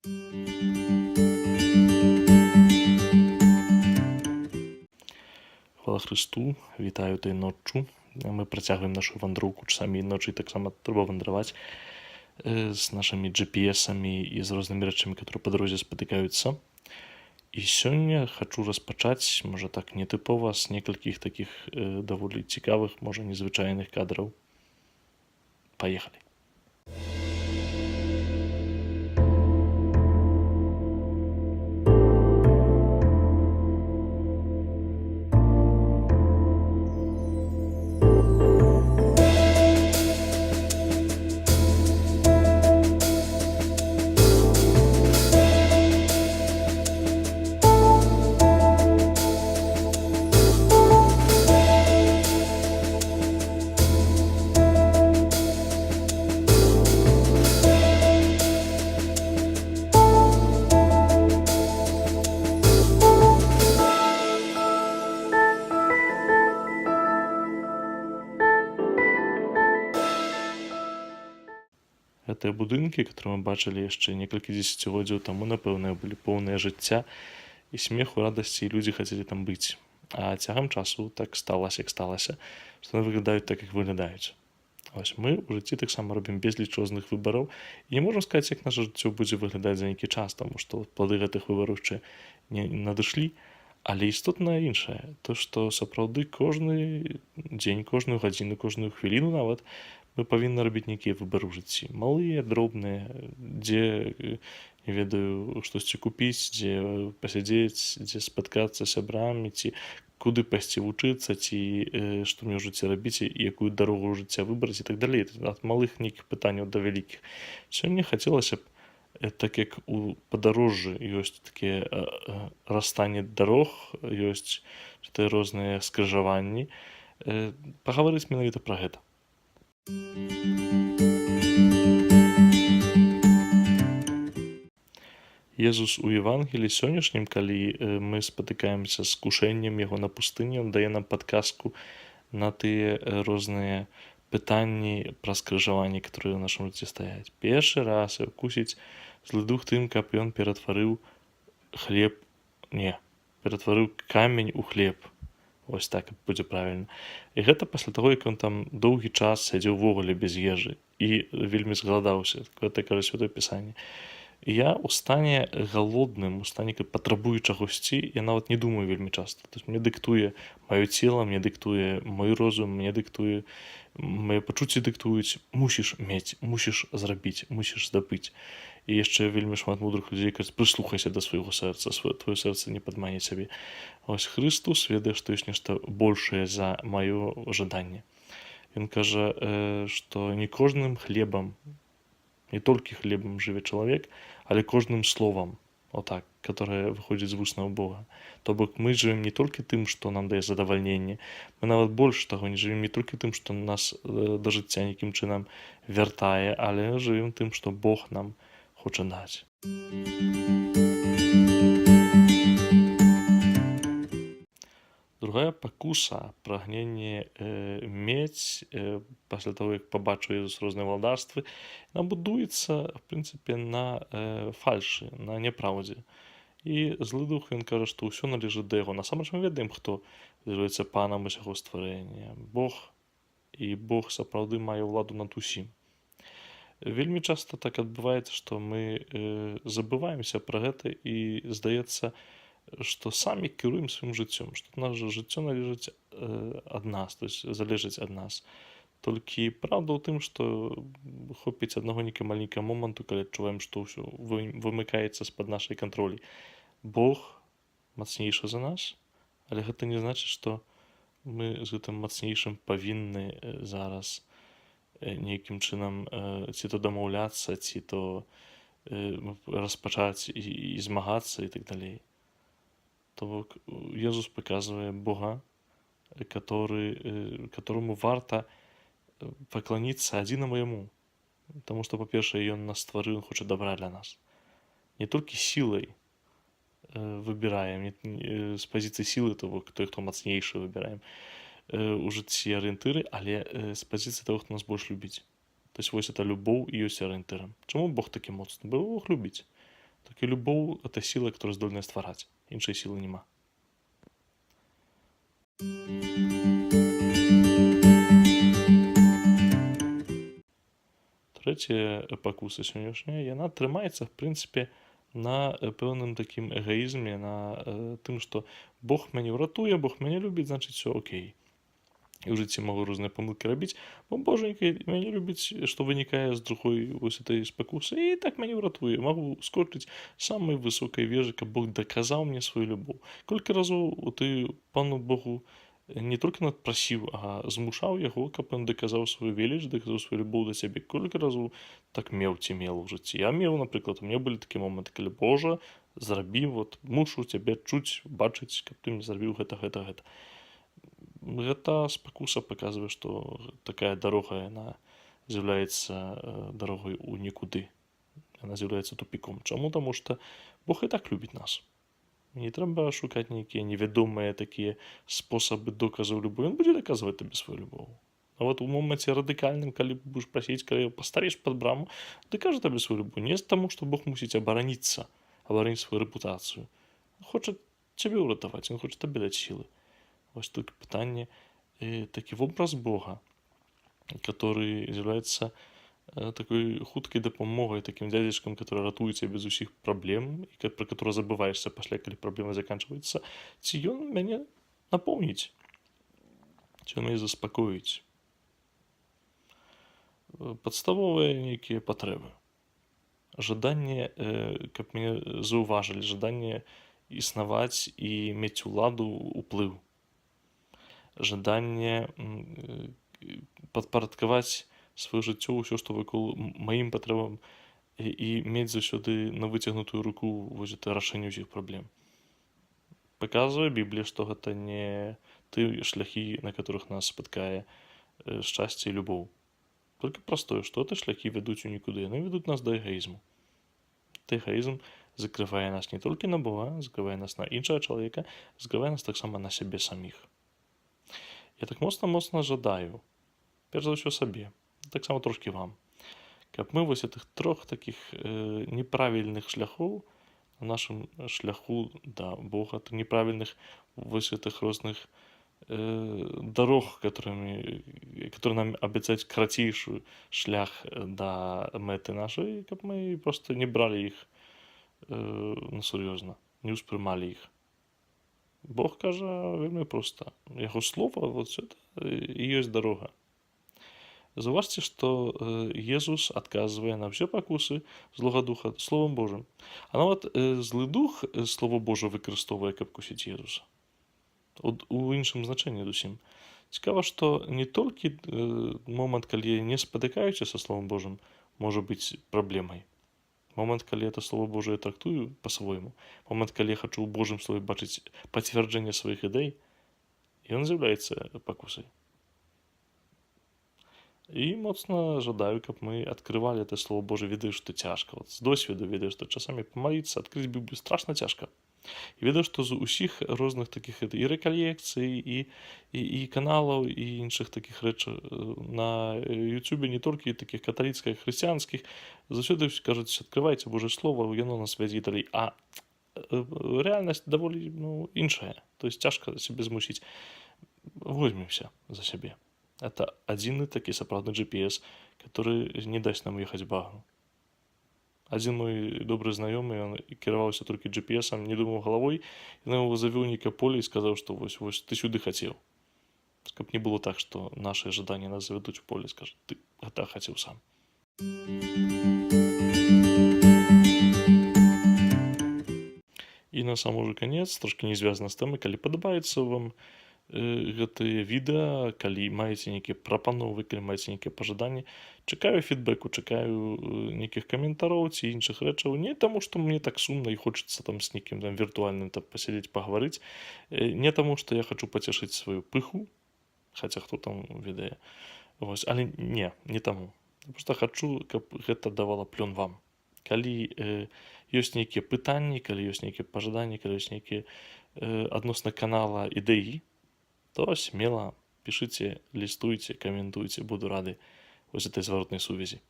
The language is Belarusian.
Хвала Христу, вітаю той ноччу. Ми працягваем нашу вандроўку часамі і ночы, таксама трэба вандраваць з нашымі GPS-амі і з рознымі рэчамі, которые па дарозе спатыкаюцца. І сёння хачу распачаць, можа так нетыпова, з некалькіх такіх даволі цікавых, можа незвычайных кадраў. Паехалі. Гэтыя будынкі, которые мы бачылі яшчэ некалькі дзесяцігоддзяў таму, напэўна, былі поўныя жыцця і смеху, радасці, і людзі хацелі там быць. А цягам часу так сталася, што яны выглядаюць так, як выглядаюць. Вось мы ў жыцці таксама робім безліч розных выбараў і не можам сказаць, як наша жыццё будзе выглядаць за нейкі час, таму што плады гэтых выбараў яшчэ не надышлі. Але істотна іншае, то што сапраўды кожны дзень, кожную гадзіну, кожную хвіліну нават мы павінны рабіць нейкія выбары ў жыцці. Малыя, дробныя, дзе, не ведаю, штосьці купіць, дзе пасядзець, дзе спаткацца з сябрамі, ці куды пайсці вучыцца, ці што мне ў жыцці рабіць, і якую дарогу ў жыцця выбраць і так далей. Ад малых нейкіх пытанняў да вялікіх. Сёння хацелася б, так як у падарожжы ёсць такія расстанні дарог, ёсць розныя скрыжаванні, пагаварыць менавіта пра гэта. Езус у Евангелі сённяшнім, калі мы спатыкаемся з кушэннем яго на пустыні, ён дае нам падказку на тыя розныя пытанні пра скрыжаванні, которые ў нашым жыцці стаяць. Першы раз кусіць злы дух тым, каб ён ператварыў камень у хлеб. Вось так будзе правільна. І гэта пасля таго, як ён там доўгі час сядзеў увогуле без ежы і вельмі згаладаўся. Гэта кажа Святое Пісанне. Я ў стане галодным, у стане, каб патрабую чагосьці, я нават не думаю вельмі часта. То есть мне дыктуе маё цела, мне дыктуе мой розум, мне дыктуе мае пачуцці дыктуюць: мусіш мець, мусіш зрабіць, мусіш здабыць. І яшчэ вельмі шмат мудрых людзей кажуць: прыслухайся да свайго сэрца, твоё сэрца не падмане цябе. Ось Хрыстус ведае, што ёсць нешта большае за маё жаданне. Ён кажа, што не кожным хлебам, не толькі хлебам жыве чалавек, але кожным словам, отак, которое выходзіць з вуснаў Бога. То бок мы жывем не толькі тым, што нам дае задавальненне, мы нават больш таго не жывем не толькі тым, што нас да жыцця нейкім чынам вяртае, але жывем тым, што Бог нам хоча даць. Другая пакуса, прагненне мець, пасля таго, як пабачыў Езус розныя валадарствы, яна будуецца, в прынцыпе, на фальшы, на няпраўдзе. І злы дух, ён кажа, што ўсё належыць да яго. Насамрэч мы ведаем, хто з'яўляецца панам усяго стварэння. Бог. І Бог сапраўды мае ўладу над усім. Вельмі часта так адбываецца, што мы забываемся пра гэта і здаецца, што самі кіруем сваім жыццём, што наша жыццё належыць ад нас, то есть залежыць ад нас. Толькі праўда ў тым, што хопіць аднаго нейкага маленькага моманту, калі адчуваем, што ўсё вымыкаецца з-пад нашай кантролі. Бог мацнейшы за нас, але гэта не значыць, што мы з гэтым мацнейшым павінны зараз нейкім чынам ці то дамаўляцца, ці то распачаць і змагацца і так далей. То бок Езус паказвае Бога, которому варта пакланіцца адзінаму яму. Таму што, па-першае, ён нас стварыў, ён хоча дабра для нас. Не толькі сілай выбіраем, з пазіцыі сілы, то бок той, хто мацнейшы, выбіраем у жыцці арыентыры, але з пазіцыі таго, хто нас больш любіць. То есть вось эта любоў і ёсць арыентырам. Чаму Бог такі моцны? Бо Бог любіць. так і любоў — гэта сіла, которая здольная ствараць. Іншай сілы няма. Трэцяя пакуса сённяшняя, яна трымаецца, в прынцыпе, на пэўным такім эгаізме, на тым, што Бог мяне ўратуе, Бог мяне любіць, значыць, всё окей. І ў жыцці магу розныя памылкі рабіць, бо Божанька мяне любіць, што вынікае з другой вось этой спакусы, і так мяне ўратуе. Магу скочыць з самай высокай вежы, каб Бог даказаў мне сваю любоў. Колькі разоў ты Пану Богу не толькі надпрасіў, а змушаў яго, каб ён даказаў сваю веліч, даказаў сваю любоў да цябе. Колькі разоў так меў ці мела ў жыцці. Я меў, напрыклад, у мяне былі такія моманты, калі Божа, зрабі, вот мушу цябе чуць, бачыць, каб ты мне зрабіў гэта. Гэта спакуса паказвае, што такая дарога, яна з'яўляецца дарогай у нікуды. Яна з'яўляецца тупіком. Чаму? Таму што Бог і так любіць нас. Не трэба шукаць нейкія невядомыя такія спосабы доказаў любові. Ён будзе даказваць табе сваю любоў. А вот у моманце радыкальным, калі будзеш прасіць, калі пастарэш пад браму, дакажа табе сваю любоў. Не з таму, што Бог мусіць абараніцца, абараніць сваю рэпутацыю. Хоча цябе ўратаваць, ён хоча табе даць сілы. Вось тут пытанне, такі вобраз Бога, который з'яўляецца такой хуткай дапамогай, такім дзядзечкам, который ратуе цябе з усіх праблем, і пра который забываешся пасля, калі праблема заканчваецца, ці ён мяне напоўніць, ці ён мяне заспакоіць. Падставовыя нейкія патрэбы. Жаданне, каб мяне заўважылі, жаданне існаваць і мець уладу, уплыў. Жаданне падпарадкаваць сваё жыццё, ўсё, што вакол маім патрэбам, і мець заўсёды на выцягнутую руку вось гэта рашэнне ўсіх праблем. Паказвае Біблія, што гэта не ты шляхі, на которых нас спаткае шчасце і любоў. Толькі простое, што ты шляхі вядуць у нікуды, яны вядуць нас да эгоізму. Эгоізм закрывае нас не толькі на Бога, закрывае нас на іншага чалавека, закрывае нас таксама на сябе саміх. Я так моцна жадаю, перш за ўсё сабе, таксама трошкі вам, каб мы вось гэтых трох такіх неправільных шляхоў на нашым шляху да Бога, неправільных вось гэтых розных дарог, которые нам абяцаюць карацейшы шлях да мэты нашай, каб мы проста не бралі іх сур'ёзна, не ўспрымалі іх. Бог кажа вельмі проста. Яго слова, вот это і ёсць дарога. Заўважце, што Езус адказвае на ўсе пакусы злога духа Словам Божым. А нават злы дух Слово Божа выкарыстоўвае, каб кусіць Езуса. У іншым значэнні зусім. Цікава, што не толькі момант, калі не спатыкаюся са Словом Божым, можа быць праблемай. Момант, калі это Слово Божие трактую па-свойму, момант, калі я хачу ў Божым слове бачыць пацвярджэнне сваіх ідэй, ён з'яўляецца пакусай. І моцна жадаю, каб мы адкрывалі это Слово Божие, ведаю, што цяжка. З досведу ведаю, што часамі памаліцца, адкрыць Біблію страшна цяжка. І ведаю, што з усіх розных такіх і рэкалекцый, і каналаў, і іншых такіх рэчаў на Ютубе, не толькі такіх каталіцкіх, хрысціянскіх, заўсёды кажуць, адкрывайце Божае Слово, яно нас вядзе далей. А рэальнасць даволі іншая. То есть цяжка сябе змусіць. Возьмемся за сябе. Это адзіны такі сапраўдны GPS, который не дасць нам ехаць багну. Адзін мой добры знаёмы, ён кіраваўся толькі GPS-ам, не думаў галавой, ён яго завёў нейкае поле і сказаў, што вось ты сюды хацеў. Каб не было так, што нашы жаданні нас завядуць у поле, скажа, ты гэта хацеў сам. І на сам уже канец, трошкі не звязана з тэмай, калі падабаецца вам гэтыя відэа, калі маеце нейкія прапановы, калі маеце нейкія пажаданні, чакаю фідбэку, чакаю нейкіх каментароў ці іншых рэчаў, не таму, што мне так сумна і хочацца там з нейкім віртуальным пасядзець, пагаварыць, не таму, што я хачу пацешыць сваю пыху, хаця хто там ведае, але не таму. Проста хачу, каб гэта давала плён вам. Калі ёсць нейкія пытанні, калі ёсць нейкія пажаданні, калі ёсць нейкія адносна канала ідэі, то смела пішыце, лістуйце, каментуйце, буду рады вось этой зваротнай сувязі.